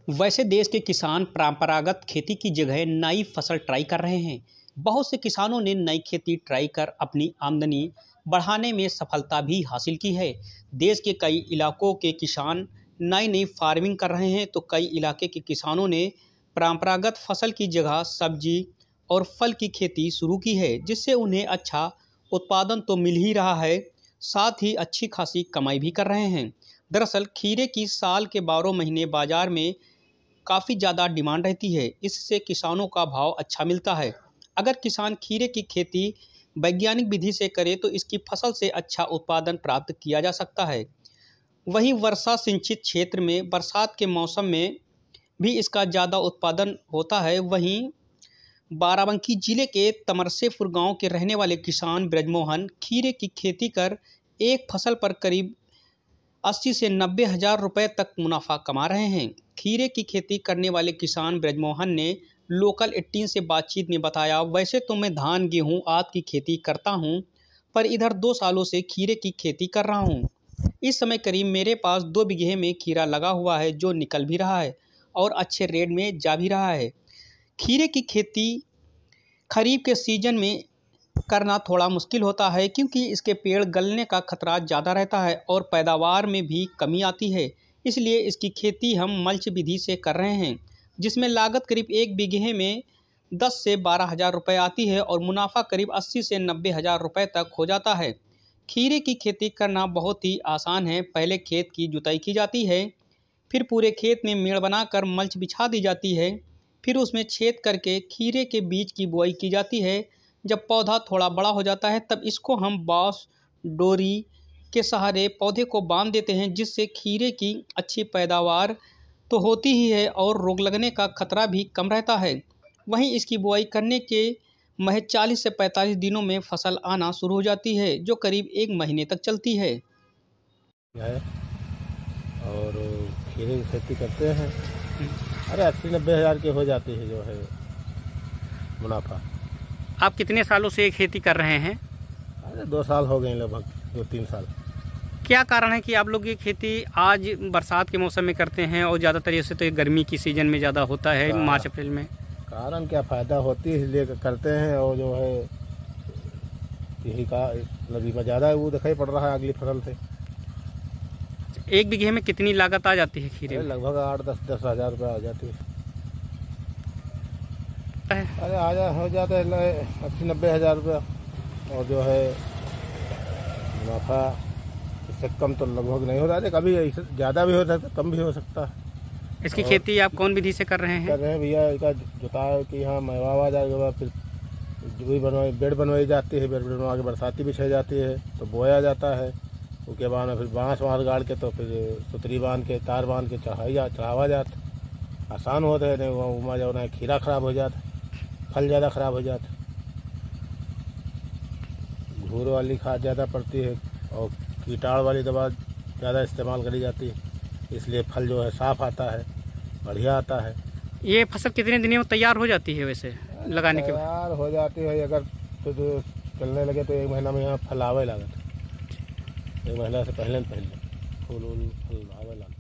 वैसे देश के किसान परंपरागत खेती की जगह नई फसल ट्राई कर रहे हैं। बहुत से किसानों ने नई खेती ट्राई कर अपनी आमदनी बढ़ाने में सफलता भी हासिल की है। देश के कई इलाकों के किसान नई नई फार्मिंग कर रहे हैं, तो कई इलाके के किसानों ने परंपरागत फसल की जगह सब्जी और फल की खेती शुरू की है, जिससे उन्हें अच्छा उत्पादन तो मिल ही रहा है, साथ ही अच्छी खासी कमाई भी कर रहे हैं। दरअसल खीरे की साल के 12 महीने बाजार में काफ़ी ज़्यादा डिमांड रहती है। इससे किसानों का भाव अच्छा मिलता है। अगर किसान खीरे की खेती वैज्ञानिक विधि से करे तो इसकी फसल से अच्छा उत्पादन प्राप्त किया जा सकता है। वहीं वर्षा सिंचित क्षेत्र में बरसात के मौसम में भी इसका ज़्यादा उत्पादन होता है। वहीं बाराबंकी जिले के तमरसेपुर गांव के रहने वाले किसान ब्रजमोहन खीरे की खेती कर एक फसल पर करीब 80 से 90 हज़ार रुपये तक मुनाफा कमा रहे हैं। खीरे की खेती करने वाले किसान ब्रजमोहन ने लोकल 18 से बातचीत में बताया, वैसे तो मैं धान गेहूं आदि की खेती करता हूं, पर इधर 2 सालों से खीरे की खेती कर रहा हूं। इस समय करीब मेरे पास 2 बीघे में खीरा लगा हुआ है, जो निकल भी रहा है और अच्छे रेट में जा भी रहा है। खीरे की खेती खरीफ के सीजन में करना थोड़ा मुश्किल होता है, क्योंकि इसके पेड़ गलने का खतरा ज़्यादा रहता है और पैदावार में भी कमी आती है। इसलिए इसकी खेती हम मल्च विधि से कर रहे हैं, जिसमें लागत करीब 1 बीघे में 10 से 12 हज़ार रुपये आती है और मुनाफा करीब 80 से 90 हज़ार रुपये तक हो जाता है। खीरे की खेती करना बहुत ही आसान है। पहले खेत की जुताई की जाती है, फिर पूरे खेत में मेड़ बनाकर मल्च बिछा दी जाती है, फिर उसमें छेद करके खीरे के बीज की बुआई की जाती है। जब पौधा थोड़ा बड़ा हो जाता है, तब इसको हम बांस डोरी के सहारे पौधे को बांध देते हैं, जिससे खीरे की अच्छी पैदावार तो होती ही है और रोग लगने का खतरा भी कम रहता है। वहीं इसकी बुआई करने के महज 40 से 45 दिनों में फसल आना शुरू हो जाती है, जो करीब 1 महीने तक चलती है। और खीरे की खेती करते हैं। अरे 80-90 हज़ार के हो जाती है जो है मुनाफा। आप कितने सालों से ये खेती कर रहे हैं? अरे 2 साल हो गए, लगभग 2-3 साल। क्या कारण है कि आप लोग ये खेती आज बरसात के मौसम में करते हैं और ज़्यादातर ऐसे तो ये गर्मी की सीज़न में ज़्यादा होता है, मार्च अप्रैल में? कारण क्या, फ़ायदा होती है इसलिए करते हैं। और जो है यही का नदी में ज़्यादा वो दिखाई पड़ रहा है अगली फसल से। 1 बीघे में कितनी लागत आ जाती है खीरे में? लगभग 8-10 हज़ार रुपये आ जाती है। अरे हो जाता है 80-90 हज़ार रुपया। और जो है मुनाफा इससे कम तो लगभग नहीं हो रहा है। कभी ज़्यादा भी हो सकता, कम भी हो सकता है। इसकी खेती आप कौन विधि से कर रहे हैं? कर रहे हैं भैया, इसका जुताई कि यहाँ मरवा जाए के बाद फिर जुई बनवाई, बेड बनवाई जाती है। बेड बनवा के बरसाती बिछाई जाती है, तो बोया जाता है। उसके बाद में फिर बाँस गाड़ के, तो फिर सुतरी बांध के, तार बांध के चढ़ावा जाता। आसान होता है, नहीं उमा जाओ ना, खीरा खराब हो जाता, फल ज़्यादा ख़राब हो जाता, घूर वाली खाद ज़्यादा पड़ती है और कीटाणु वाली दवा ज़्यादा इस्तेमाल करी जाती है, इसलिए फल जो है साफ़ आता है, बढ़िया आता है। ये फसल कितने दिनों में तैयार हो जाती है वैसे लगाने के बाद? तैयार हो जाती है, अगर तो चलने लगे तो 1 महीना में यहाँ फल आवे लागत। 1 महीना से पहले फूल आवे लागत।